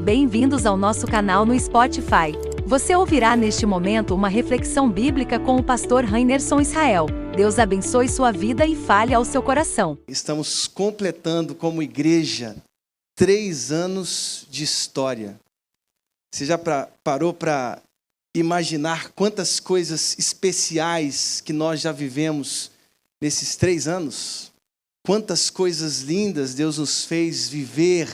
Bem-vindos ao nosso canal no Spotify. Você ouvirá neste momento uma reflexão bíblica com o pastor Rainerson Israel. Deus abençoe sua vida e fale ao seu coração. Estamos completando como igreja 3 anos de história. Você já parou para imaginar quantas coisas especiais que nós já vivemos nesses 3 anos? Quantas coisas lindas Deus nos fez viver,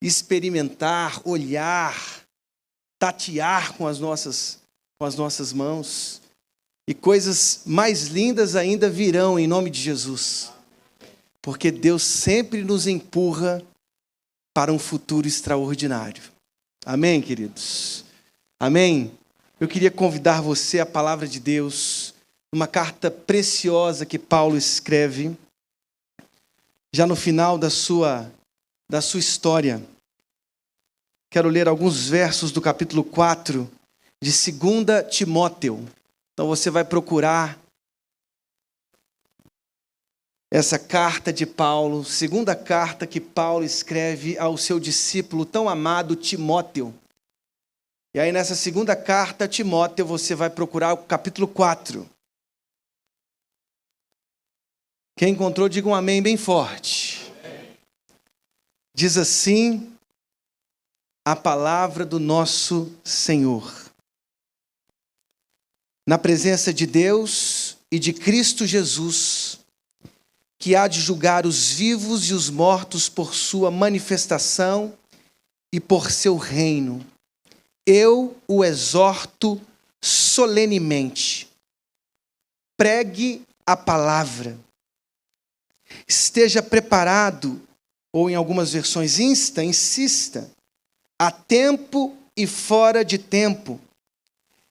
experimentar, olhar, tatear com as nossas mãos. E coisas mais lindas ainda virão em nome de Jesus. Porque Deus sempre nos empurra para um futuro extraordinário. Amém, queridos? Amém? Eu queria convidar você à palavra de Deus, numa carta preciosa que Paulo escreve, já no final da sua história. Quero ler alguns versos do capítulo 4 de 2 Timóteo. Então você vai procurar essa carta de Paulo, segunda carta que Paulo escreve ao seu discípulo tão amado Timóteo. E aí nessa segunda carta a Timóteo você vai procurar o capítulo 4. Quem encontrou, diga um amém bem forte. Diz assim a palavra do nosso Senhor. Na presença de Deus e de Cristo Jesus, que há de julgar os vivos e os mortos por sua manifestação e por seu reino, eu o exorto solenemente. Pregue a palavra. Esteja preparado, ou em algumas versões insista, a tempo e fora de tempo.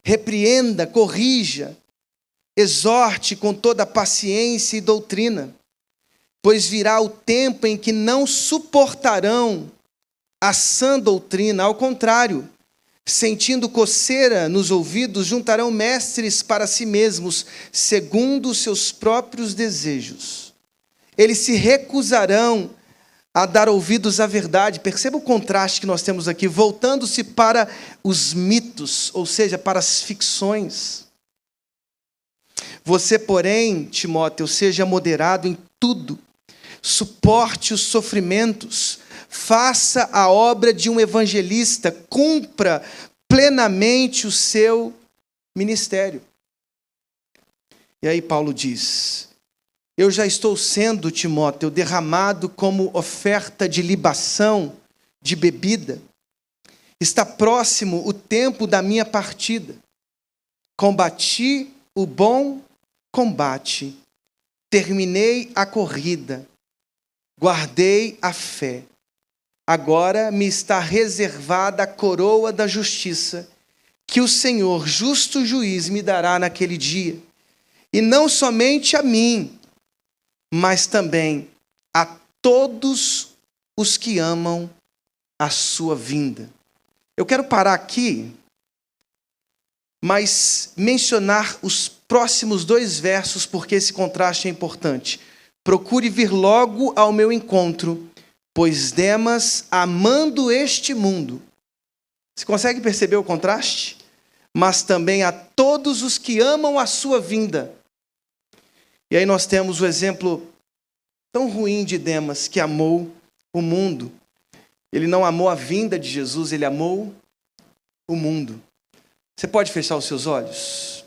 Repreenda, corrija, exorte com toda paciência e doutrina, pois virá o tempo em que não suportarão a sã doutrina, ao contrário, sentindo coceira nos ouvidos, juntarão mestres para si mesmos, segundo os seus próprios desejos. Eles se recusarão a dar ouvidos à verdade. Perceba o contraste que nós temos aqui, voltando-se para os mitos, ou seja, para as ficções. Você, porém, Timóteo, seja moderado em tudo, suporte os sofrimentos, faça a obra de um evangelista, cumpra plenamente o seu ministério. E aí Paulo diz: eu já estou sendo, Timóteo, derramado como oferta de libação, de bebida. Está próximo o tempo da minha partida. Combati o bom combate. Terminei a corrida. Guardei a fé. Agora me está reservada a coroa da justiça, que o Senhor, justo juiz, me dará naquele dia. E não somente a mim, mas também a todos os que amam a sua vinda. Eu quero parar aqui, mas mencionar os próximos 2 versos, porque esse contraste é importante. Procure vir logo ao meu encontro, pois Demas, amando este mundo. Você consegue perceber o contraste? Mas também a todos os que amam a sua vinda. E aí nós temos o exemplo tão ruim de Demas, que amou o mundo. Ele não amou a vinda de Jesus, ele amou o mundo. Você pode fechar os seus olhos?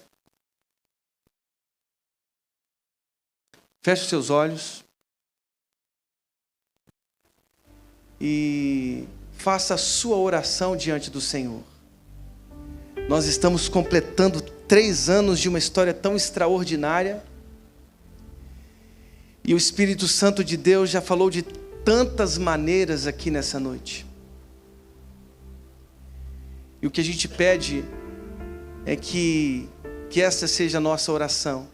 Feche os seus olhos. E faça a sua oração diante do Senhor. Nós estamos completando 3 anos de uma história tão extraordinária. E o Espírito Santo de Deus já falou de tantas maneiras aqui nessa noite. E o que a gente pede é que essa seja a nossa oração.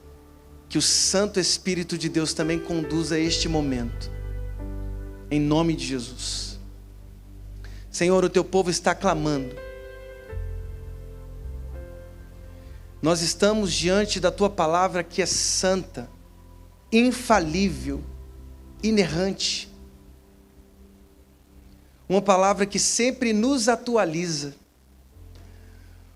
Que o Santo Espírito de Deus também conduza este momento. Em nome de Jesus. Senhor, o teu povo está clamando. Nós estamos diante da tua palavra que é santa, infalível, inerrante. uma palavra que sempre nos atualiza,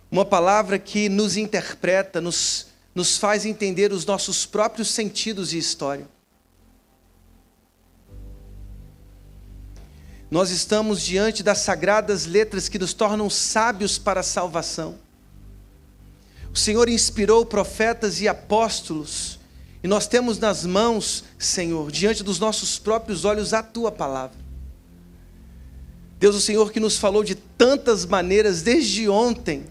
uma palavra que nos interpreta, nos faz entender os nossos próprios sentidos e história. Nós estamos diante das sagradas letras que nos tornam sábios para a salvação. O Senhor inspirou profetas e apóstolos, e nós temos nas mãos, Senhor, diante dos nossos próprios olhos, a Tua palavra. Deus, o Senhor que nos falou de tantas maneiras desde ontem,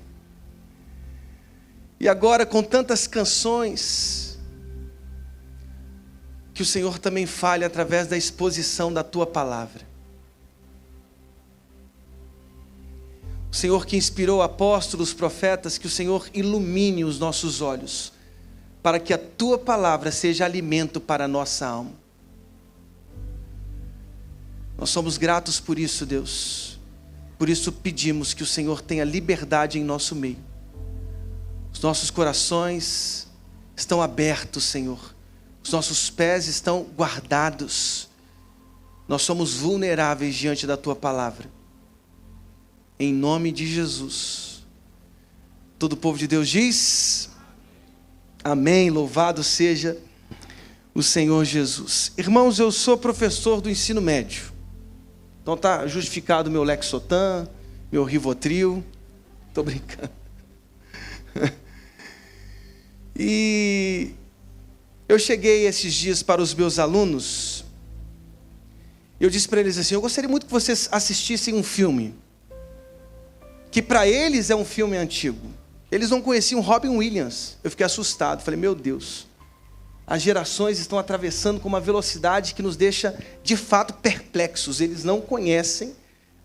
e agora com tantas canções, que o Senhor também fale através da exposição da Tua palavra. O Senhor que inspirou apóstolos, profetas, que o Senhor ilumine os nossos olhos, para que a Tua palavra seja alimento para a nossa alma. Nós somos gratos por isso, Deus. Por isso pedimos que o Senhor tenha liberdade em nosso meio. Os nossos corações estão abertos, Senhor. Os nossos pés estão guardados. Nós somos vulneráveis diante da Tua palavra. Em nome de Jesus. Todo o povo de Deus diz: amém, louvado seja o Senhor Jesus. Irmãos, eu sou professor do ensino médio. Então está justificado meu Lexotan, meu Rivotril. Estou brincando. E eu cheguei esses dias para os meus alunos. Eu disse para eles assim: eu gostaria muito que vocês assistissem um filme, que para eles é um filme antigo. Eles não conheciam Robin Williams. Eu fiquei assustado, falei: meu Deus, as gerações estão atravessando com uma velocidade que nos deixa de fato perplexos. Eles não conhecem,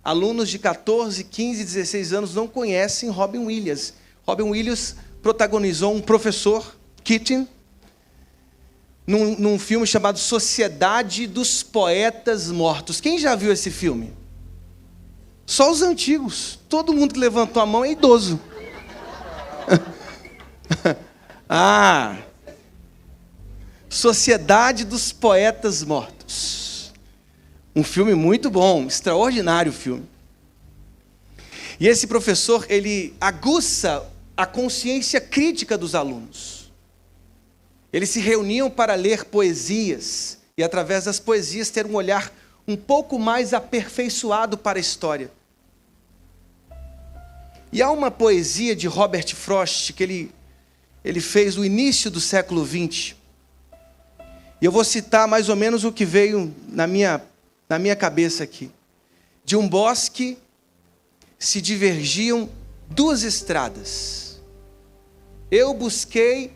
alunos de 14, 15, 16 anos não conhecem Robin Williams. Robin Williams protagonizou um professor, Keating, num filme chamado Sociedade dos Poetas Mortos. Quem já viu esse filme? Só os antigos. Todo mundo que levantou a mão é idoso. Sociedade dos Poetas Mortos. Um filme muito bom, extraordinário filme. E esse professor, ele aguça a consciência crítica dos alunos. Eles se reuniam para ler poesias, e através das poesias ter um olhar um pouco mais aperfeiçoado para a história. E há uma poesia de Robert Frost que ele fez no início do século XX. E eu vou citar mais ou menos o que veio na minha cabeça aqui. De um bosque se divergiam duas estradas. Eu busquei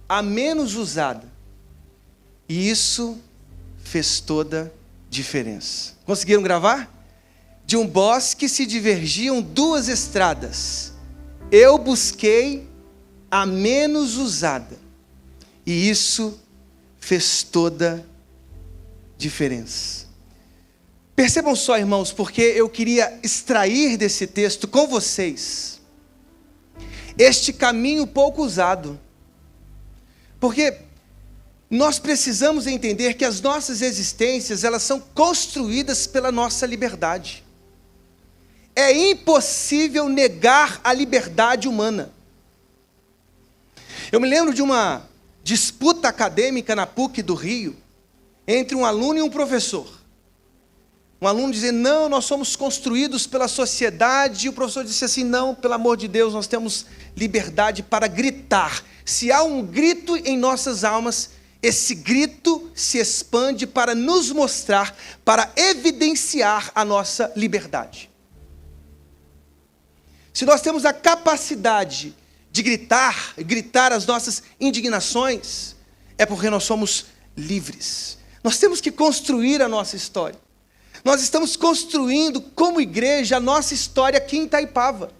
a menos usada, e isso fez toda a diferença. Conseguiram gravar? De um bosque se divergiam duas estradas. Eu busquei a menos usada, e isso fez toda a diferença. Percebam só, irmãos, porque eu queria extrair desse texto com vocês este caminho pouco usado. Porque nós precisamos entender que as nossas existências, elas são construídas pela nossa liberdade. É impossível negar a liberdade humana. Eu me lembro de uma disputa acadêmica na PUC do Rio, entre um aluno e um professor. Um aluno dizia: não, nós somos construídos pela sociedade. E o professor disse assim: não, pelo amor de Deus, nós temos liberdade para gritar. Se há um grito em nossas almas, esse grito se expande para nos mostrar, para evidenciar a nossa liberdade. Se nós temos a capacidade de gritar as nossas indignações, é porque nós somos livres. Nós temos que construir a nossa história. Nós estamos construindo, como igreja, a nossa história aqui em Itaipava.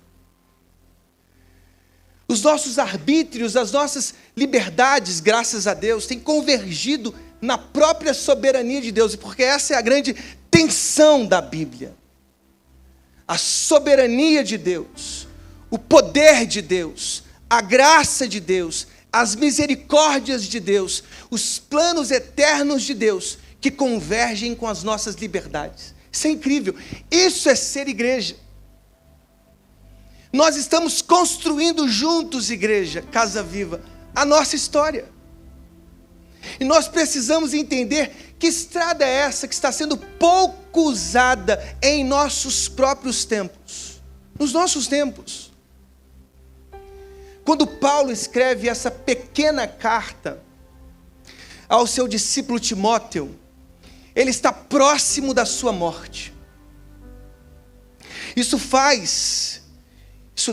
Os nossos arbítrios, as nossas liberdades, graças a Deus, têm convergido na própria soberania de Deus, porque essa é a grande tensão da Bíblia. A soberania de Deus, o poder de Deus, a graça de Deus, as misericórdias de Deus, os planos eternos de Deus, que convergem com as nossas liberdades. Isso é incrível. Isso é ser igreja. Nós estamos construindo juntos, igreja, Casa Viva, a nossa história. E nós precisamos entender que estrada é essa que está sendo pouco usada em nossos próprios tempos. Nos nossos tempos. Quando Paulo escreve essa pequena carta ao seu discípulo Timóteo, ele está próximo da sua morte. Isso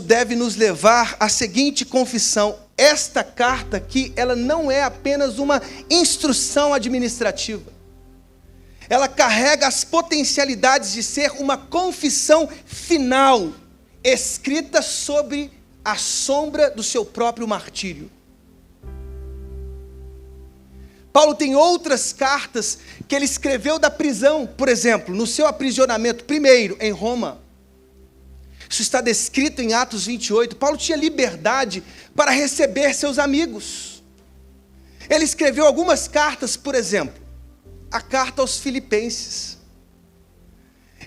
deve nos levar à seguinte confissão: esta carta aqui, ela não é apenas uma instrução administrativa. Ela carrega as potencialidades de ser uma confissão final, escrita sobre a sombra do seu próprio martírio. Paulo tem outras cartas que ele escreveu da prisão, por exemplo, no seu aprisionamento, primeiro em Roma. Isso está descrito em Atos 28. Paulo tinha liberdade para receber seus amigos. Ele escreveu algumas cartas, por exemplo, a carta aos Filipenses.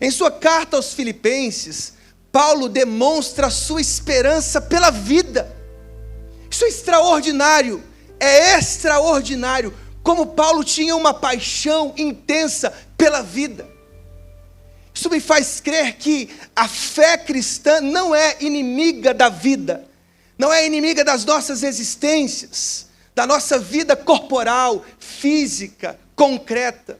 Em sua carta aos Filipenses, Paulo demonstra a sua esperança pela vida. Isso é extraordinário, é extraordinário, como Paulo tinha uma paixão intensa pela vida. Isso me faz crer que a fé cristã não é inimiga da vida, não é inimiga das nossas existências, da nossa vida corporal, física, concreta.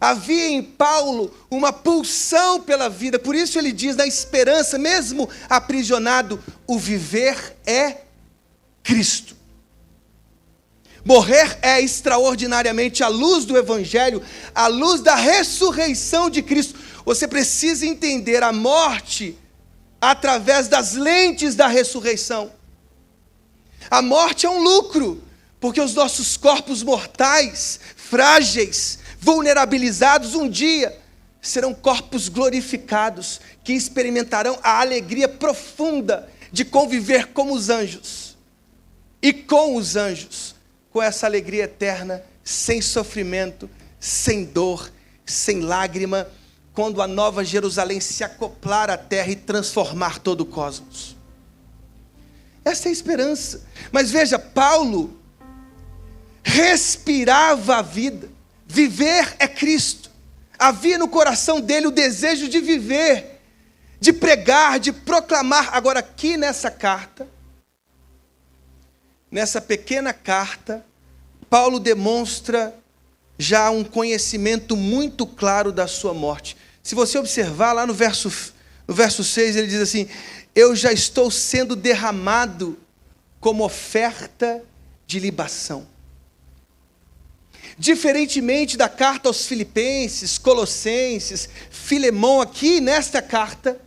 Havia em Paulo uma pulsão pela vida, por isso ele diz, na esperança, mesmo aprisionado, o viver é Cristo. Morrer é extraordinariamente a luz do Evangelho, a luz da ressurreição de Cristo. Você precisa entender a morte através das lentes da ressurreição. A morte é um lucro, porque os nossos corpos mortais, frágeis, vulnerabilizados, um dia serão corpos glorificados, que experimentarão a alegria profunda de conviver como os anjos, e com os anjos, com essa alegria eterna, sem sofrimento, sem dor, sem lágrima, quando a nova Jerusalém se acoplar à terra e transformar todo o cosmos. Essa é a esperança. Mas veja, Paulo respirava a vida. Viver é Cristo. Havia no coração dele o desejo de viver, de pregar, de proclamar. Agora aqui nessa carta, nessa pequena carta, Paulo demonstra já um conhecimento muito claro da sua morte. Se você observar lá no verso 6, ele diz assim: eu já estou sendo derramado como oferta de libação. Diferentemente da carta aos Filipenses, Colossenses, Filemão, aqui nesta carta,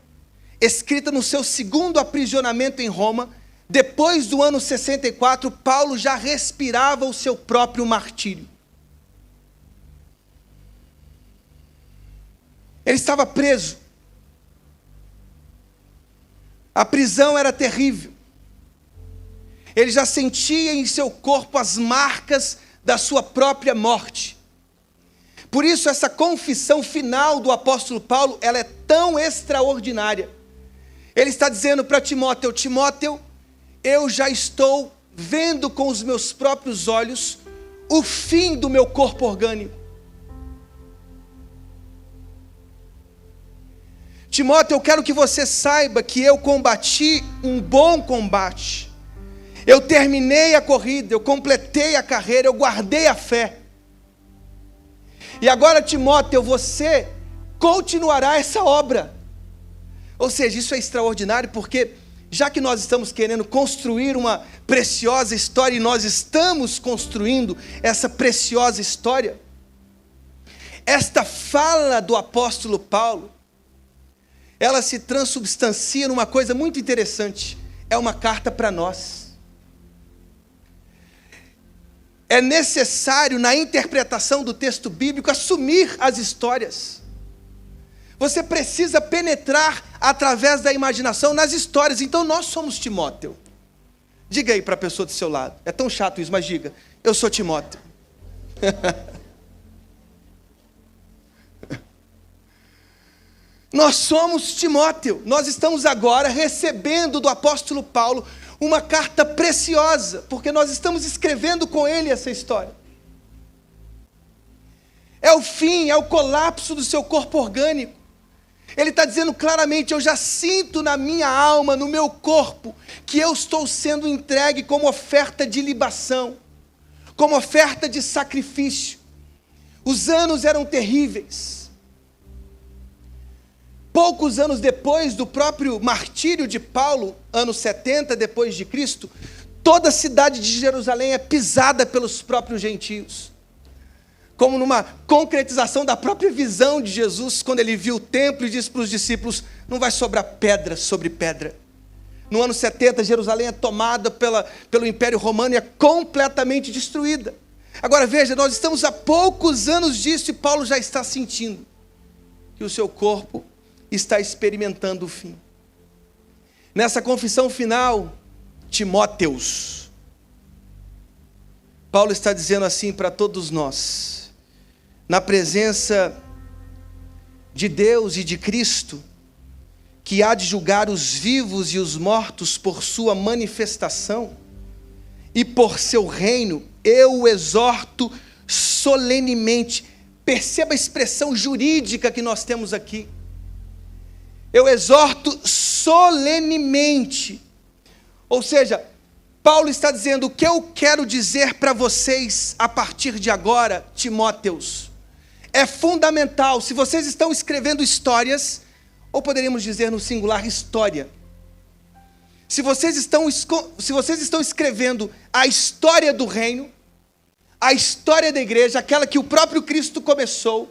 escrita no seu segundo aprisionamento em Roma, depois do ano 64, Paulo já respirava o seu próprio martírio. Ele estava preso. A prisão era terrível. Ele já sentia em seu corpo as marcas da sua própria morte. Por isso essa confissão final do apóstolo Paulo, ela é tão extraordinária. Ele está dizendo para Timóteo: Timóteo, eu já estou vendo com os meus próprios olhos o fim do meu corpo orgânico. Timóteo, eu quero que você saiba que eu combati um bom combate. Eu terminei a corrida, eu completei a carreira, eu guardei a fé. E agora, Timóteo, você continuará essa obra. Ou seja, isso é extraordinário, porque já que nós estamos querendo construir uma preciosa história, e nós estamos construindo essa preciosa história, esta fala do apóstolo Paulo, ela se transubstancia numa coisa muito interessante. É uma carta para nós. É necessário, na interpretação do texto bíblico, assumir as histórias. Você precisa penetrar através da imaginação nas histórias. Então nós somos Timóteo. Diga aí para a pessoa do seu lado. É tão chato isso, mas diga: eu sou Timóteo. Nós somos Timóteo, nós estamos agora recebendo do apóstolo Paulo uma carta preciosa, porque nós estamos escrevendo com ele essa história. É o fim, é o colapso do seu corpo orgânico. Ele está dizendo claramente: eu já sinto na minha alma, no meu corpo, que eu estou sendo entregue como oferta de libação, como oferta de sacrifício. Os anos eram terríveis. Poucos anos depois do próprio martírio de Paulo, anos 70 depois de Cristo, toda a cidade de Jerusalém é pisada pelos próprios gentios, como numa concretização da própria visão de Jesus, quando ele viu o templo e disse para os discípulos: não vai sobrar pedra sobre pedra. No ano 70, Jerusalém é tomada pelo Império Romano e é completamente destruída. Agora veja, nós estamos há poucos anos disso e Paulo já está sentindo que o seu corpo está experimentando o fim. Nessa confissão final, Timóteus, Paulo está dizendo assim para todos nós: na presença de Deus e de Cristo, que há de julgar os vivos e os mortos por sua manifestação e por seu reino, eu o exorto solenemente. Perceba a expressão jurídica que nós temos aqui. Eu exorto solenemente. Ou seja, Paulo está dizendo: o que eu quero dizer para vocês a partir de agora, Timóteos, é fundamental. Se vocês estão escrevendo histórias, ou poderíamos dizer no singular, história. Se vocês estão escrevendo a história do reino, a história da igreja, aquela que o próprio Cristo começou,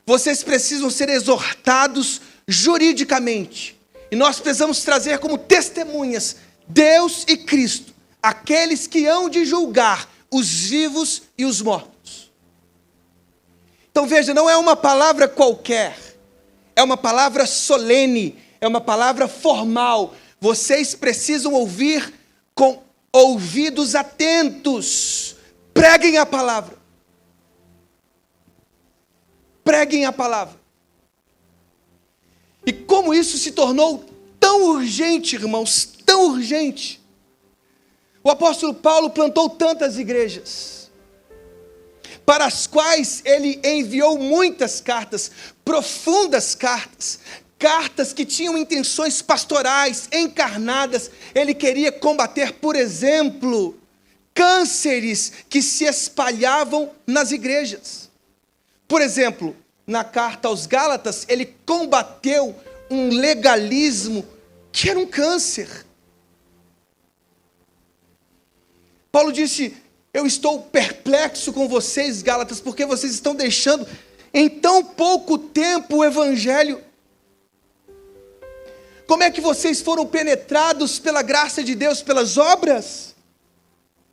vocês precisam ser exortados juridicamente. E nós precisamos trazer como testemunhas Deus e Cristo, aqueles que hão de julgar os vivos e os mortos. Então veja, não é uma palavra qualquer, é uma palavra solene, é uma palavra formal. Vocês precisam ouvir com ouvidos atentos. Preguem a palavra. Preguem a palavra. E como isso se tornou tão urgente, irmãos, tão urgente. O apóstolo Paulo plantou tantas igrejas, para as quais ele enviou muitas cartas, profundas cartas, cartas que tinham intenções pastorais, encarnadas. Ele queria combater, por exemplo, cânceres que se espalhavam nas igrejas. Por exemplo, na carta aos Gálatas, ele combateu um legalismo que era um câncer. Paulo disse: eu estou perplexo com vocês, Gálatas, porque vocês estão deixando em tão pouco tempo o evangelho. Como é que vocês foram penetrados pela graça de Deus, pelas obras?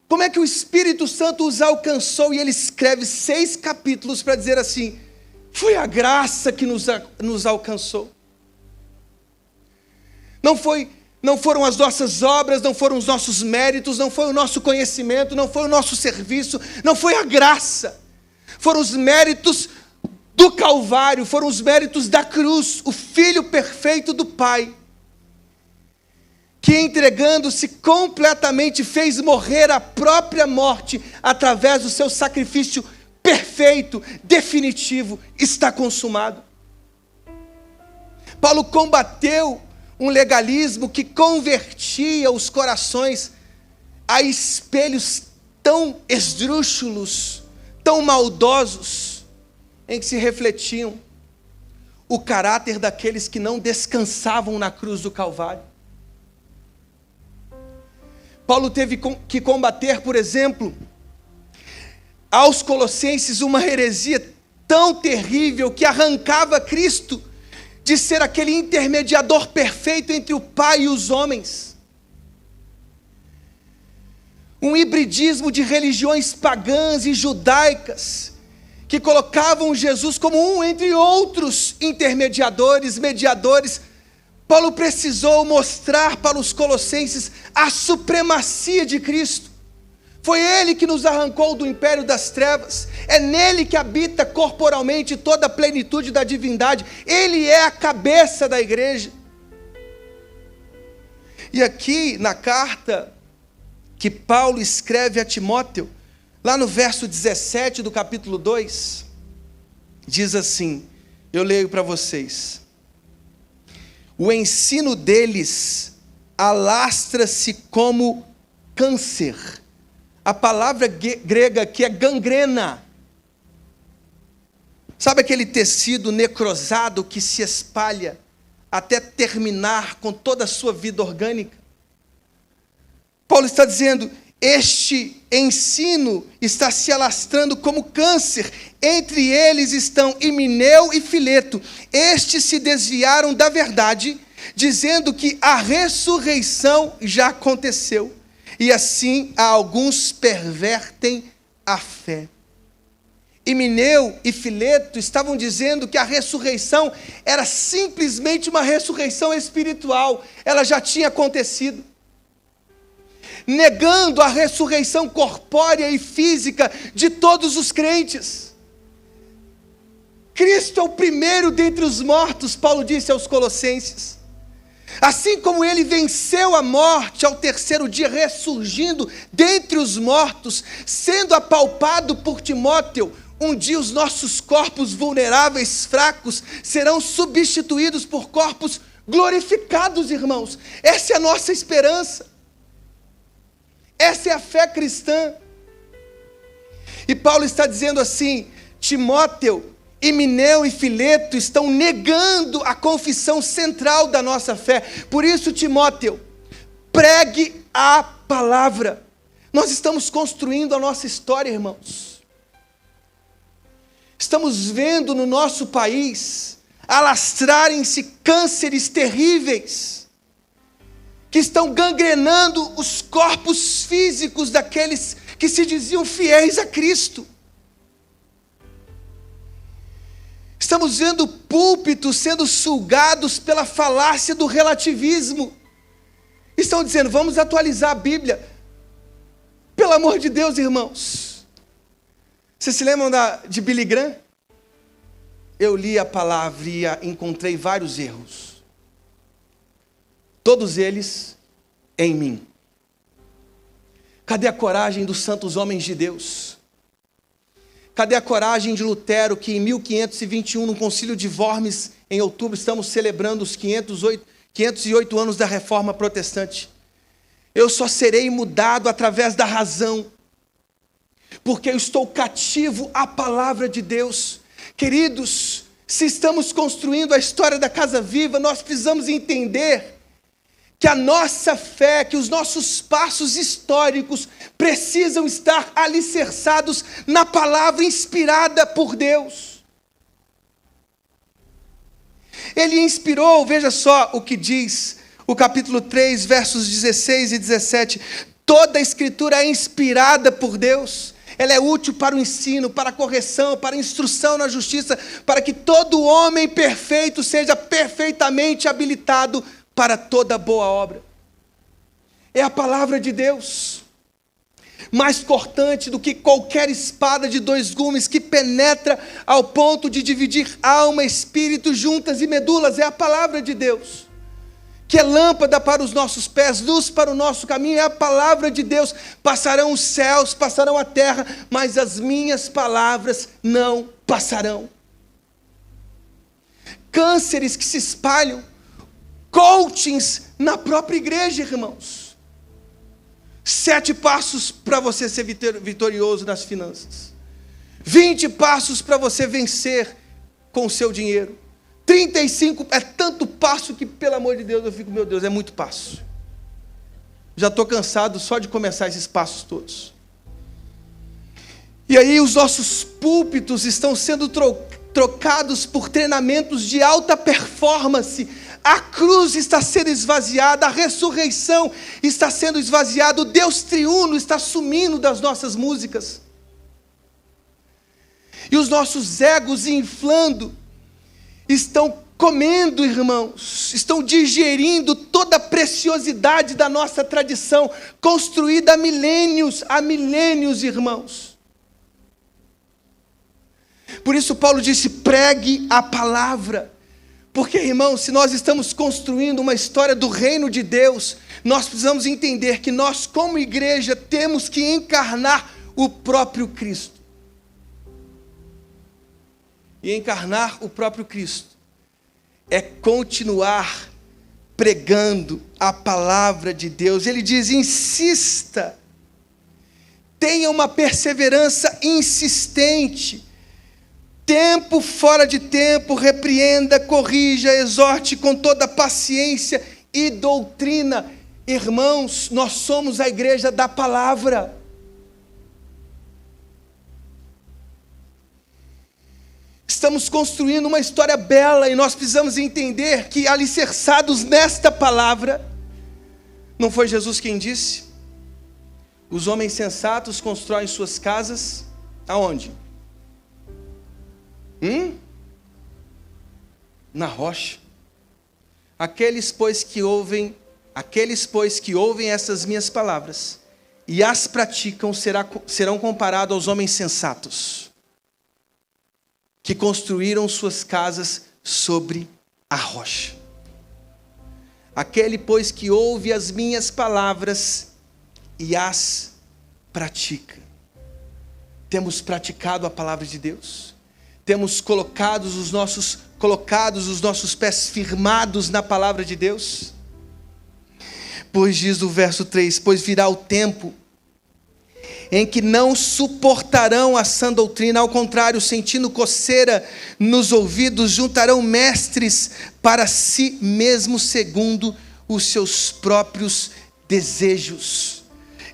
Como é que o Espírito Santo os alcançou? E ele escreve 6 capítulos para dizer assim: foi a graça que nos alcançou. Não foram as nossas obras, não foram os nossos méritos, não foi o nosso conhecimento, não foi o nosso serviço, não foi a graça. Foram os méritos do Calvário, foram os méritos da cruz, o Filho perfeito do Pai, que entregando-se completamente fez morrer a própria morte através do seu sacrifício perfeito, definitivo, está consumado. Paulo combateu um legalismo que convertia os corações a espelhos tão esdrúxulos, tão maldosos, em que se refletiam o caráter daqueles que não descansavam na cruz do Calvário. Paulo teve que combater, por exemplo, aos colossenses uma heresia tão terrível que arrancava Cristo de ser aquele intermediador perfeito entre o Pai e os homens. Um hibridismo de religiões pagãs e judaicas que colocavam Jesus como um entre outros intermediadores, mediadores. Paulo precisou mostrar para os colossenses a supremacia de Cristo. Foi Ele que nos arrancou do império das trevas. É nele que habita corporalmente toda a plenitude da divindade. Ele é a cabeça da igreja. E aqui na carta que Paulo escreve a Timóteo, lá no verso 17 do capítulo 2, diz assim, eu leio para vocês: o ensino deles alastra-se como câncer. A palavra grega aqui é gangrena. Sabe aquele tecido necrosado que se espalha até terminar com toda a sua vida orgânica? Paulo está dizendo, este ensino está se alastrando como câncer. Entre eles estão Himeneu e Fileto. Estes se desviaram da verdade, dizendo que a ressurreição já aconteceu. E assim alguns pervertem a fé. Himeneu e Fileto estavam dizendo que a ressurreição era simplesmente uma ressurreição espiritual. Ela já tinha acontecido. Negando a ressurreição corpórea e física de todos os crentes. Cristo é o primeiro dentre os mortos, Paulo disse aos Colossenses. Assim como ele venceu a morte ao terceiro dia, ressurgindo dentre os mortos, sendo apalpado por Timóteo, um dia os nossos corpos vulneráveis, fracos, serão substituídos por corpos glorificados, irmãos. Essa é a nossa esperança. Essa é a fé cristã. E Paulo está dizendo assim, Timóteo, Himeneu e Fileto estão negando a confissão central da nossa fé. Por isso, Timóteo, pregue a palavra. Nós estamos construindo a nossa história, irmãos. Estamos vendo no nosso país alastrarem-se cânceres terríveis, que estão gangrenando os corpos físicos daqueles que se diziam fiéis a Cristo. Estamos vendo púlpitos sendo sugados pela falácia do relativismo. Estão dizendo, vamos atualizar a Bíblia. Pelo amor de Deus, irmãos. Vocês se lembram de Billy Graham? Eu li a palavra e encontrei vários erros. Todos eles em mim. Cadê a coragem dos santos homens de Deus? Cadê a coragem de Lutero, que em 1521, no concílio de Worms, em outubro, estamos celebrando os 508 anos da Reforma Protestante. Eu só serei mudado através da razão, porque eu estou cativo à palavra de Deus. Queridos, se estamos construindo a história da Casa Viva, nós precisamos entender que a nossa fé, que os nossos passos históricos precisam estar alicerçados na palavra inspirada por Deus. Ele inspirou, veja só o que diz o capítulo 3, versos 16 e 17. Toda a escritura é inspirada por Deus. Ela é útil para o ensino, para a correção, para a instrução na justiça, para que todo homem perfeito seja perfeitamente habilitado para toda boa obra. É a palavra de Deus, mais cortante do que qualquer espada de 2 gumes, que penetra ao ponto de dividir alma, espírito, juntas e medulas. É a palavra de Deus, que é lâmpada para os nossos pés, luz para o nosso caminho. É a palavra de Deus. Passarão os céus, passarão a terra, mas as minhas palavras não passarão. Cânceres que se espalham, coachings na própria igreja, irmãos. 7 passos para você ser vitorioso nas finanças. 20 passos para você vencer com o seu dinheiro. 35, é tanto passo que, pelo amor de Deus, eu fico, meu Deus, é muito passo. Já estou cansado só de começar esses passos todos. E aí os nossos púlpitos estão sendo trocados por treinamentos de alta performance. A cruz está sendo esvaziada, a ressurreição está sendo esvaziada, o Deus triuno está sumindo das nossas músicas. E os nossos egos inflando estão comendo, irmãos, estão digerindo toda a preciosidade da nossa tradição, construída há milênios, irmãos. Por isso Paulo disse, pregue a palavra. Porque, irmãos, se nós estamos construindo uma história do reino de Deus, nós precisamos entender que nós, como igreja, temos que encarnar o próprio Cristo. E encarnar o próprio Cristo é continuar pregando a palavra de Deus. Ele diz, insista, tenha uma perseverança insistente, tempo fora de tempo, repreenda, corrija, exorte com toda paciência e doutrina. Irmãos, nós somos a igreja da palavra. Estamos construindo uma história bela e nós precisamos entender que, alicerçados nesta palavra, não foi Jesus quem disse? Os homens sensatos constroem suas casas aonde? Na rocha. Aqueles, pois, que ouvem essas minhas palavras e as praticam, serão comparados aos homens sensatos, que construíram suas casas sobre a rocha. Aquele, pois, que ouve as minhas palavras e as pratica. Temos praticado a palavra de Deus? Temos colocado os nossos pés firmados na palavra de Deus? Pois diz o verso 3, pois virá o tempo em que não suportarão a sã doutrina, ao contrário, sentindo coceira nos ouvidos, juntarão mestres para si mesmos segundo os seus próprios desejos.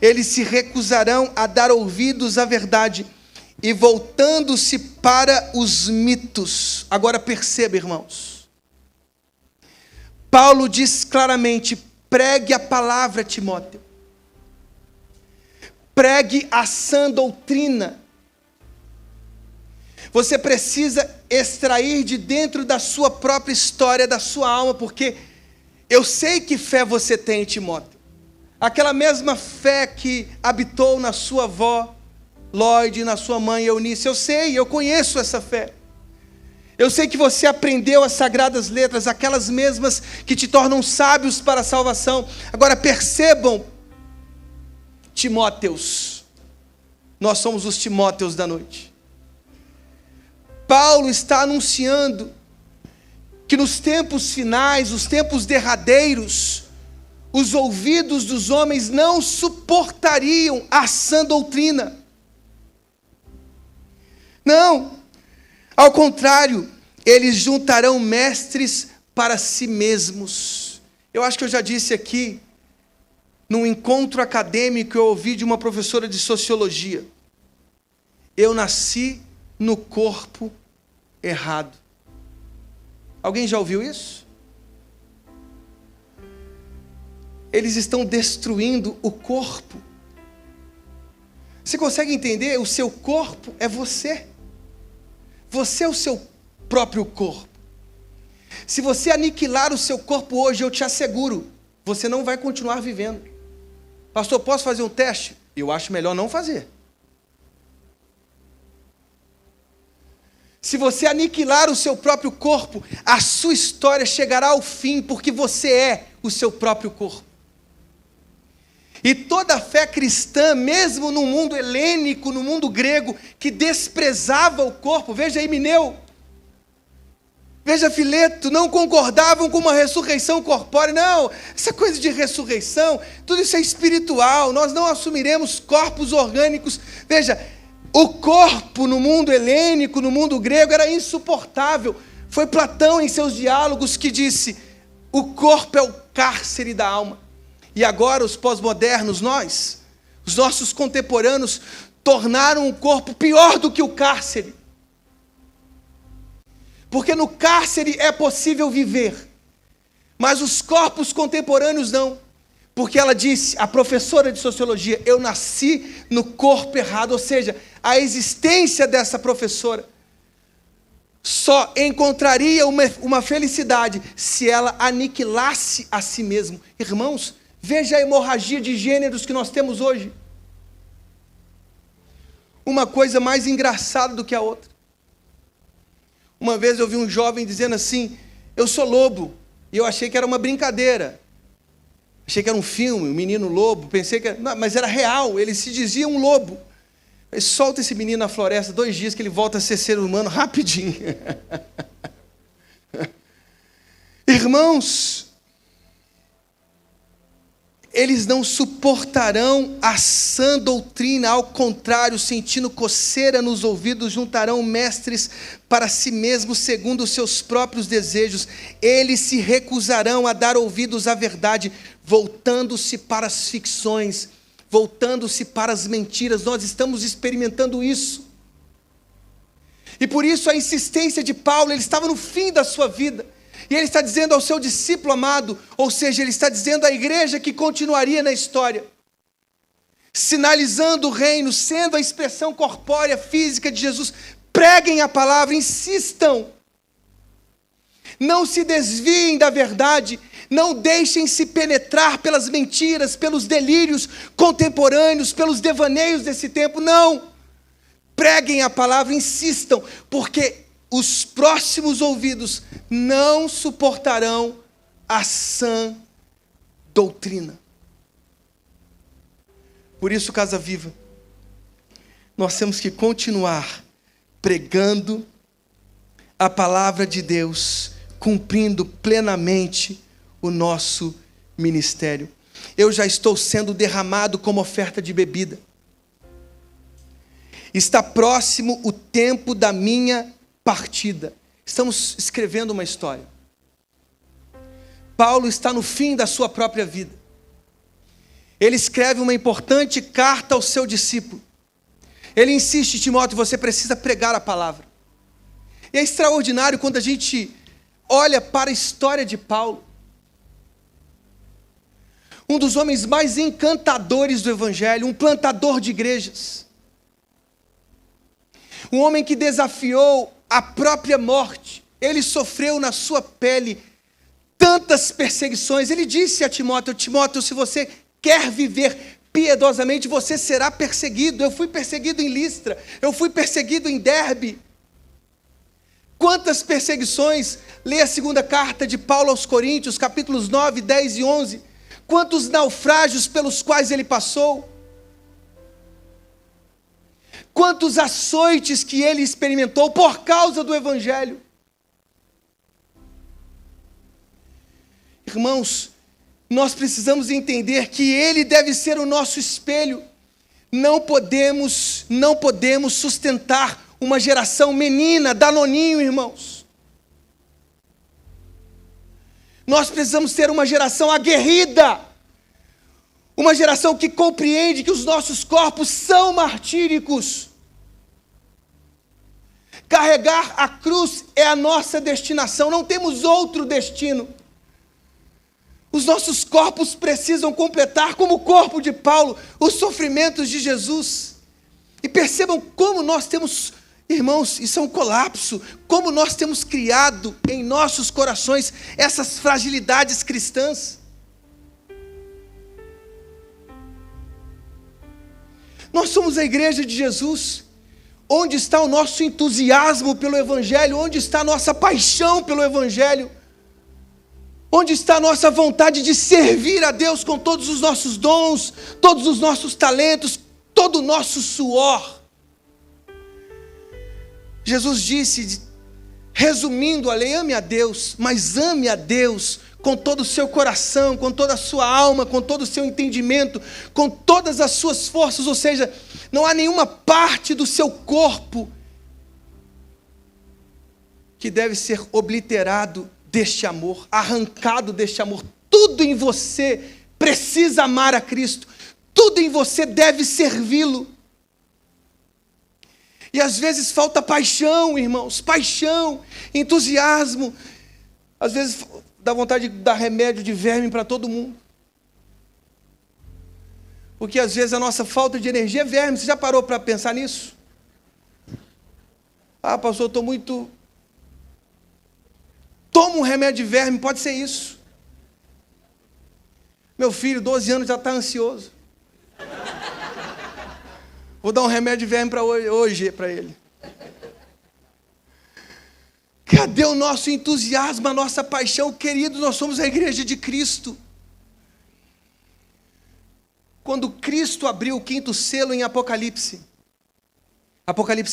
Eles se recusarão a dar ouvidos à verdade e voltando-se para os mitos. Agora perceba, irmãos, Paulo diz claramente, pregue a palavra, Timóteo. Pregue a sã doutrina. Você precisa extrair de dentro da sua própria história, da sua alma, porque eu sei que fé você tem, Timóteo. Aquela mesma fé que habitou na sua avó Lloyd, na sua mãe Eunice. Eu conheço essa fé. Eu sei que você aprendeu as sagradas letras, aquelas mesmas que te tornam sábios para a salvação. Agora percebam, Timóteus, nós somos os Timóteus da noite. Paulo está anunciando que nos tempos finais, os tempos derradeiros, os ouvidos dos homens não suportariam a sã doutrina. Não, ao contrário, eles juntarão mestres para si mesmos. Eu acho que eu já disse aqui, num encontro acadêmico, eu ouvi de uma professora de sociologia: eu nasci no corpo errado. Alguém já ouviu isso? Eles estão destruindo o corpo. Você consegue entender? O seu corpo é você. Você é o seu próprio corpo. Se você aniquilar o seu corpo hoje, eu te asseguro, você não vai continuar vivendo. Pastor, posso fazer um teste? Eu acho melhor não fazer. Se você aniquilar o seu próprio corpo, a sua história chegará ao fim, porque você é o seu próprio corpo. E toda a fé cristã, mesmo no mundo helênico, no mundo grego, que desprezava o corpo, veja Himeneu, veja Fileto, não concordavam com uma ressurreição corpórea. Não, essa coisa de ressurreição, tudo isso é espiritual, nós não assumiremos corpos orgânicos. Veja, o corpo no mundo helênico, no mundo grego, era insuportável. Foi Platão em seus diálogos que disse, o corpo é o cárcere da alma. E agora os pós-modernos, os nossos contemporâneos, tornaram o corpo pior do que o cárcere. Porque no cárcere é possível viver, mas os corpos contemporâneos não. Porque ela disse, a professora de sociologia, eu nasci no corpo errado. Ou seja, a existência dessa professora só encontraria uma felicidade se ela aniquilasse a si mesma. Irmãos, veja a hemorragia de gêneros que nós temos hoje. Uma coisa mais engraçada do que a outra. Uma vez eu vi um jovem dizendo assim: eu sou lobo. E eu achei que era uma brincadeira. Achei que era um filme, um menino lobo. Pensei que não, mas era real, ele se dizia um lobo. Solta esse menino na floresta, 2 dias que ele volta a ser ser humano rapidinho. Irmãos, eles não suportarão a sã doutrina, ao contrário, sentindo coceira nos ouvidos, juntarão mestres para si mesmos, segundo os seus próprios desejos. Eles se recusarão a dar ouvidos à verdade, voltando-se para as ficções, voltando-se para as mentiras. Nós estamos experimentando isso. E por isso a insistência de Paulo, ele estava no fim da sua vida. E ele está dizendo ao seu discípulo amado, ou seja, ele está dizendo à igreja que continuaria na história, sinalizando o reino, sendo a expressão corpórea, física de Jesus. Preguem a palavra, insistam. Não se desviem da verdade, não deixem-se penetrar pelas mentiras, pelos delírios contemporâneos, pelos devaneios desse tempo, não. Preguem a palavra, insistam, porque os próximos ouvidos não suportarão a sã doutrina. Por isso, Casa Viva, nós temos que continuar pregando a palavra de Deus, cumprindo plenamente o nosso ministério. Eu já estou sendo derramado como oferta de bebida. Está próximo o tempo da minha partida. Estamos escrevendo uma história. Paulo está no fim da sua própria vida. Ele escreve uma importante carta ao seu discípulo. Ele insiste: Timóteo, você precisa pregar a palavra. E é extraordinário quando a gente olha para a história de Paulo. Um dos homens mais encantadores do Evangelho, um plantador de igrejas. Um homem que desafiou a própria morte. Ele sofreu na sua pele tantas perseguições. Ele disse a Timóteo: Timóteo, se você quer viver piedosamente, você será perseguido. Eu fui perseguido em Listra, eu fui perseguido em Derbe. Quantas perseguições? Leia a 2ª carta de Paulo aos Coríntios, capítulos 9, 10 e 11. Quantos naufrágios pelos quais ele passou? Quantos açoites que ele experimentou por causa do Evangelho. Irmãos, nós precisamos entender que ele deve ser o nosso espelho. Não podemos sustentar uma geração menina, danoninho, irmãos. Nós precisamos ter uma geração aguerrida. Uma geração que compreende que os nossos corpos são martíricos. Carregar a cruz é a nossa destinação, não temos outro destino. Os nossos corpos precisam completar, como o corpo de Paulo, os sofrimentos de Jesus. E percebam como nós temos, irmãos, isso é um colapso, como nós temos criado em nossos corações essas fragilidades cristãs. Nós somos a igreja de Jesus. Onde está o nosso entusiasmo pelo Evangelho? Onde está a nossa paixão pelo Evangelho? Onde está a nossa vontade de servir a Deus com todos os nossos dons, todos os nossos talentos, todo o nosso suor? Jesus disse, resumindo a lei: ame a Deus, mas ame a Deus com todo o seu coração, com toda a sua alma, com todo o seu entendimento, com todas as suas forças. Ou seja, não há nenhuma parte do seu corpo que deve ser obliterado deste amor, arrancado deste amor. Tudo em você precisa amar a Cristo, tudo em você deve servi-lo. E às vezes falta paixão, irmãos, paixão, entusiasmo. Às vezes dá vontade de dar remédio de verme para todo mundo. Porque às vezes a nossa falta de energia é verme. Você já parou para pensar nisso? Ah, pastor, eu estou muito Toma um remédio de verme, pode ser isso. Meu filho, 12 anos, já está ansioso. Vou dar um remédio de verme para hoje para ele. Cadê o nosso entusiasmo, a nossa paixão? Queridos, nós somos a igreja de Cristo. Quando Cristo abriu o 5º selo em Apocalipse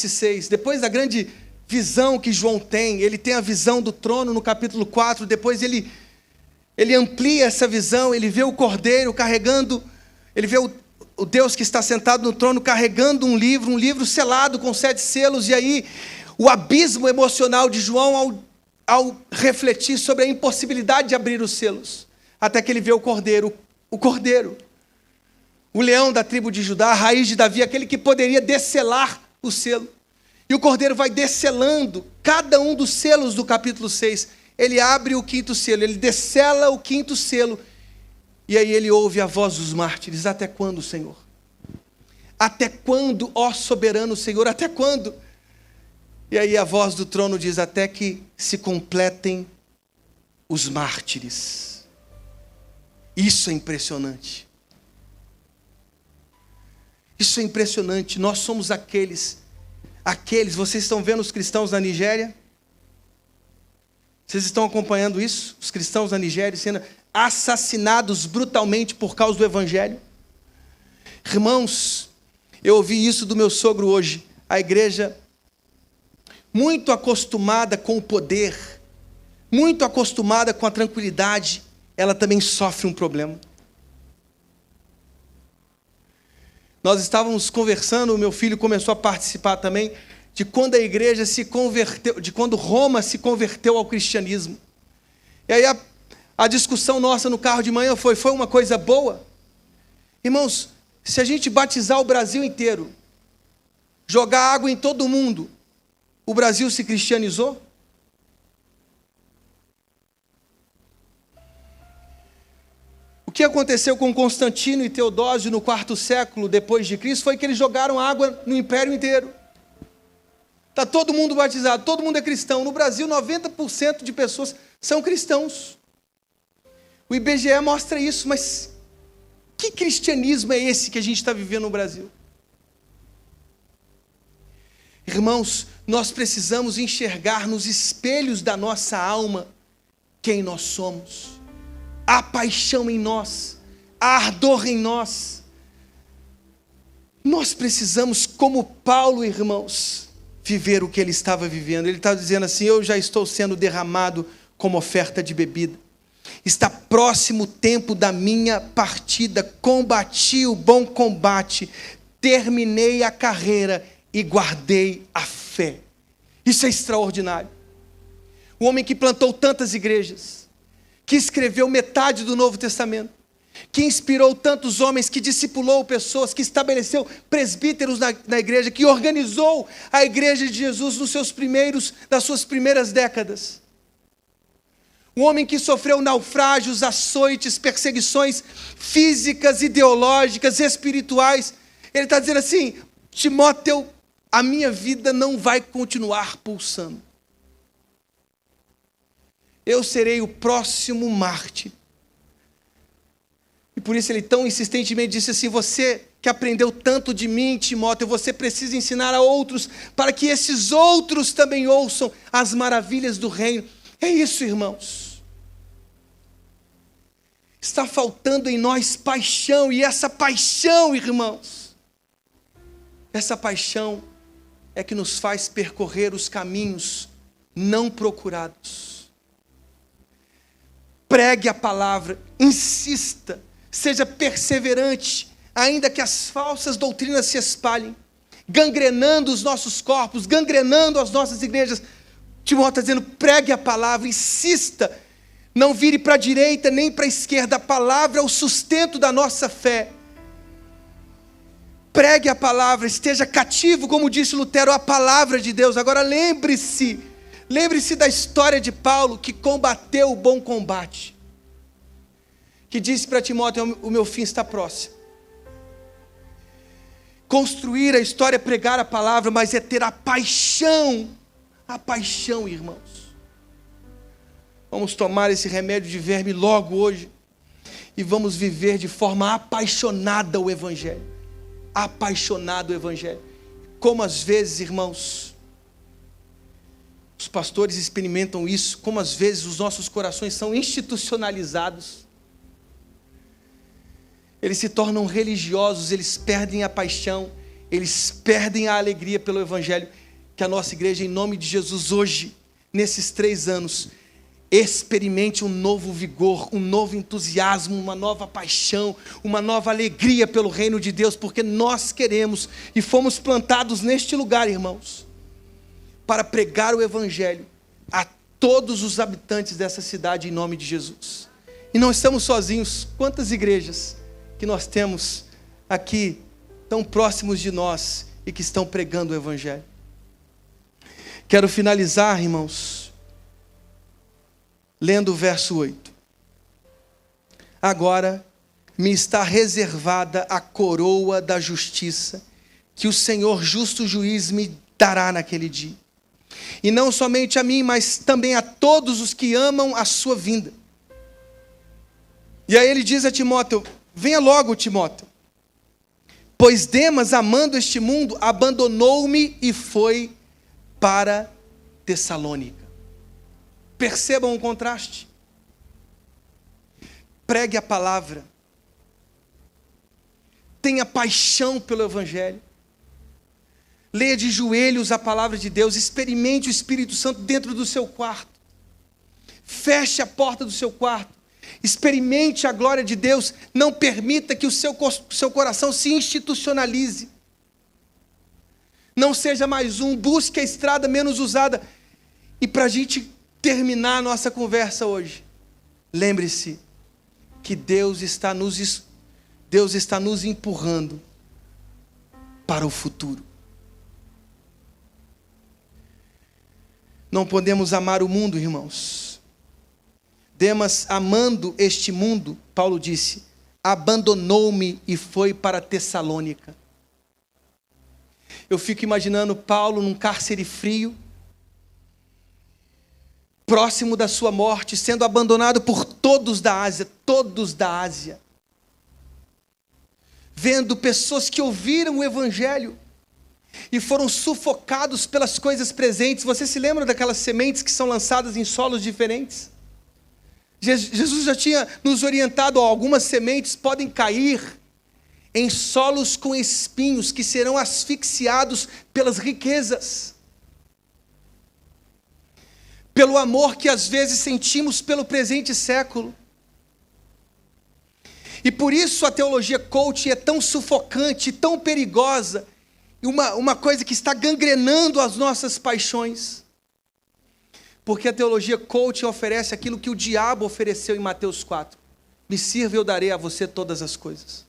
6, depois da grande visão que João tem, ele tem a visão do trono no capítulo 4, depois ele amplia essa visão, ele vê o Cordeiro carregando, ele vê o Deus que está sentado no trono carregando um livro selado com 7 selos, e aí o abismo emocional de João ao refletir sobre a impossibilidade de abrir os selos, até que ele vê o Cordeiro, o leão da tribo de Judá, a raiz de Davi, aquele que poderia descelar o selo. E o Cordeiro vai descelando cada um dos selos do capítulo 6. Ele abre o 5º selo, ele descela o 5º selo, e aí ele ouve a voz dos mártires: até quando, Senhor? Até quando, ó soberano Senhor, até quando? E aí a voz do trono diz: até que se completem os mártires. Isso é impressionante. Isso é impressionante. Nós somos aqueles, vocês estão vendo os cristãos na Nigéria? Vocês estão acompanhando isso? Os cristãos na Nigéria sendo assassinados brutalmente por causa do evangelho. Irmãos, eu ouvi isso do meu sogro hoje. A igreja, muito acostumada com o poder, muito acostumada com a tranquilidade, ela também sofre um problema. Nós estávamos conversando, o meu filho começou a participar também, de quando a igreja se converteu, de quando Roma se converteu ao cristianismo. E aí a discussão nossa no carro de manhã foi uma coisa boa? Irmãos, se a gente batizar o Brasil inteiro, jogar água em todo mundo, o Brasil se cristianizou? O que aconteceu com Constantino e Teodósio no 4º século depois de Cristo foi que eles jogaram água no império inteiro. Está todo mundo batizado, todo mundo é cristão. No Brasil, 90% de pessoas são cristãos. O IBGE mostra isso, mas que cristianismo é esse que a gente está vivendo no Brasil? Irmãos, nós precisamos enxergar nos espelhos da nossa alma quem nós somos. Há paixão em nós, há ardor em nós. Nós precisamos, como Paulo, irmãos, viver o que ele estava vivendo. Ele estava dizendo assim: eu já estou sendo derramado como oferta de bebida. Está próximo o tempo da minha partida. Combati o bom combate, terminei a carreira e guardei a fé. Isso é extraordinário. O homem que plantou tantas igrejas, que escreveu metade do Novo Testamento, que inspirou tantos homens, que discipulou pessoas, que estabeleceu presbíteros na igreja, que organizou a igreja de Jesus nas suas primeiras décadas. Um homem que sofreu naufrágios, açoites, perseguições físicas, ideológicas, espirituais. Ele está dizendo assim: Timóteo, a minha vida não vai continuar pulsando. Eu serei o próximo mártir. E por isso ele tão insistentemente disse assim: você que aprendeu tanto de mim, Timóteo, você precisa ensinar a outros, para que esses outros também ouçam as maravilhas do reino. É isso, irmãos. Está faltando em nós paixão, e essa paixão, irmãos, essa paixão é que nos faz percorrer os caminhos não procurados. Pregue a palavra, insista, seja perseverante, ainda que as falsas doutrinas se espalhem, gangrenando os nossos corpos, gangrenando as nossas igrejas. Timóteo está dizendo: pregue a palavra, insista, não vire para a direita nem para a esquerda. A palavra é o sustento da nossa fé. Pregue a palavra, esteja cativo, como disse Lutero, a palavra de Deus. Agora lembre-se da história de Paulo, que combateu o bom combate, que disse para Timóteo: o meu fim está próximo. Construir a história é pregar a palavra, mas é ter a paixão, irmãos. Vamos tomar esse remédio de verme logo hoje. E vamos viver de forma apaixonada o Evangelho. Apaixonado o Evangelho. Como às vezes, irmãos, os pastores experimentam isso, como às vezes os nossos corações são institucionalizados. Eles se tornam religiosos, eles perdem a paixão, eles perdem a alegria pelo Evangelho. Que a nossa igreja, em nome de Jesus, hoje, nesses 3 anos, experimente um novo vigor, um novo entusiasmo, uma nova paixão, uma nova alegria pelo reino de Deus, porque nós queremos e fomos plantados neste lugar, irmãos, para pregar o Evangelho a todos os habitantes dessa cidade, em nome de Jesus. E não estamos sozinhos. Quantas igrejas que nós temos aqui, tão próximos de nós, e que estão pregando o Evangelho. Quero finalizar, irmãos, lendo o verso 8. Agora me está reservada a coroa da justiça, que o Senhor justo juiz me dará naquele dia. E não somente a mim, mas também a todos os que amam a sua vinda. E aí ele diz a Timóteo: venha logo, Timóteo, pois Demas, amando este mundo, abandonou-me e foi para Tessalônica. Percebam o contraste. Pregue a palavra. Tenha paixão pelo Evangelho. Leia de joelhos a palavra de Deus. Experimente o Espírito Santo dentro do seu quarto. Feche a porta do seu quarto. Experimente a glória de Deus. Não permita que o seu coração se institucionalize. Não seja mais um. Busque a estrada menos usada. E para a gente terminar a nossa conversa hoje, lembre-se que Deus está nos empurrando para o futuro. Não podemos amar o mundo, irmãos. Demas, amando este mundo, Paulo disse, abandonou-me e foi para Tessalônica. Eu fico imaginando Paulo num cárcere frio, próximo da sua morte, sendo abandonado por todos da Ásia, vendo pessoas que ouviram o Evangelho e foram sufocados pelas coisas presentes. Você se lembra daquelas sementes que são lançadas em solos diferentes? Jesus já tinha nos orientado, algumas sementes podem cair em solos com espinhos, que serão asfixiados pelas riquezas, pelo amor que às vezes sentimos pelo presente século. E por isso a teologia coaching é tão sufocante, tão perigosa, e uma coisa que está gangrenando as nossas paixões. Porque a teologia coaching oferece aquilo que o diabo ofereceu em Mateus 4. Me sirva e eu darei a você todas as coisas.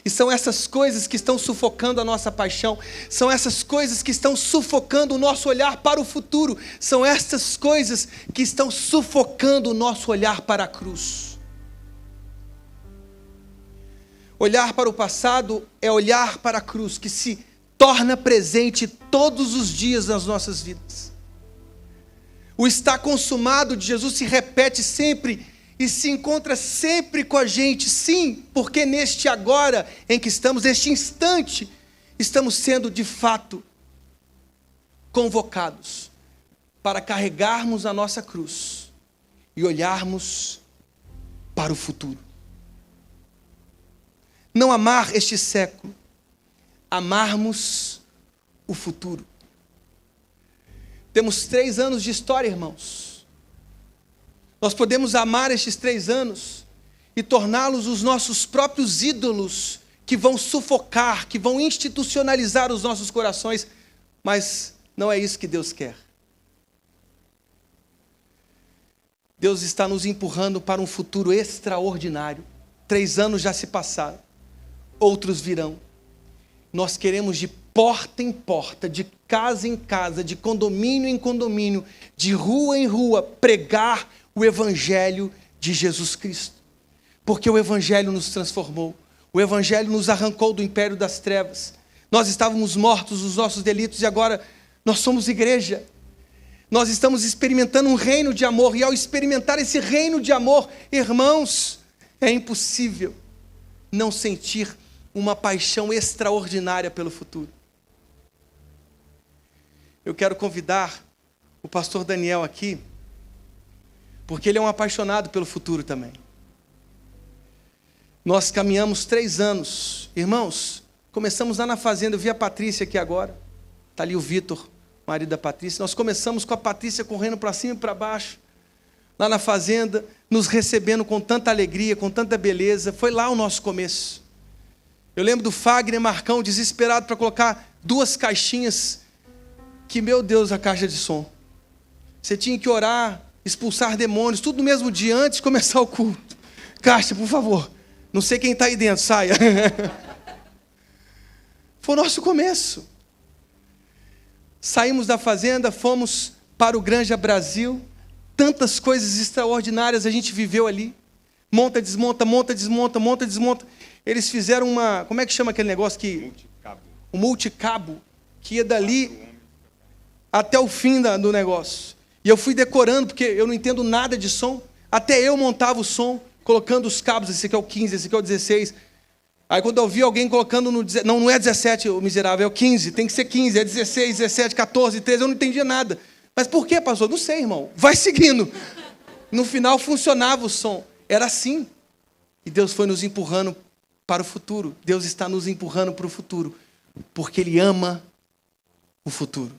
E são essas coisas que estão sufocando a nossa paixão, são essas coisas que estão sufocando o nosso olhar para o futuro, são essas coisas que estão sufocando o nosso olhar para a cruz. Olhar para o passado é olhar para a cruz, que se torna presente todos os dias nas nossas vidas. O está consumado de Jesus se repete sempre e se encontra sempre com a gente, sim, porque neste agora em que estamos, neste instante, estamos sendo de fato convocados para carregarmos a nossa cruz e olharmos para o futuro. Não amar este século, amarmos o futuro. Temos 3 anos de história, irmãos. Nós podemos amar estes 3 anos e torná-los os nossos próprios ídolos, que vão sufocar, que vão institucionalizar os nossos corações, mas não é isso que Deus quer. Deus está nos empurrando para um futuro extraordinário. 3 anos já se passaram, outros virão. Nós queremos de porta em porta, de casa em casa, de condomínio em condomínio, de rua em rua, pregar o Evangelho de Jesus Cristo. Porque o Evangelho nos transformou. O Evangelho nos arrancou do império das trevas. Nós estávamos mortos nos nossos delitos e agora nós somos igreja. Nós estamos experimentando um reino de amor, e ao experimentar esse reino de amor, irmãos, é impossível não sentir uma paixão extraordinária pelo futuro. Eu quero convidar o pastor Daniel aqui, porque ele é um apaixonado pelo futuro também. Nós caminhamos 3 anos. Irmãos, começamos lá na fazenda, eu vi a Patrícia aqui agora, está ali o Vitor, marido da Patrícia. Nós começamos com a Patrícia correndo para cima e para baixo, lá na fazenda, nos recebendo com tanta alegria, com tanta beleza. Foi lá o nosso começo. Eu lembro do Fagner Marcão, desesperado para colocar 2 caixinhas, que, meu Deus, a caixa de som. Você tinha que orar, expulsar demônios, tudo no mesmo dia, antes de começar o culto. Caixa, por favor, não sei quem está aí dentro, saia. Foi o nosso começo. Saímos da fazenda, fomos para o Granja Brasil. Tantas coisas extraordinárias a gente viveu ali. Monta, desmonta, monta, desmonta, monta, desmonta. Eles fizeram uma, como é que chama aquele negócio que... Multicabo. Um multicabo, que ia dali até o fim do negócio. E eu fui decorando, porque eu não entendo nada de som. Até eu montava o som, colocando os cabos. Esse aqui é o 15, esse aqui é o 16. Aí quando eu vi alguém colocando no... Não é 17, o miserável, é o 15. Tem que ser 15, é 16, 17, 14, 13. Eu não entendia nada. Mas por quê, pastor? Não sei, irmão. Vai seguindo. No final funcionava o som. Era assim. E Deus foi nos empurrando para o futuro. Deus está nos empurrando para o futuro. Porque Ele ama o futuro.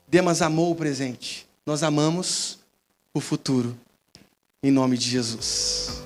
Demas amou o presente. Nós amamos o futuro. Em nome de Jesus.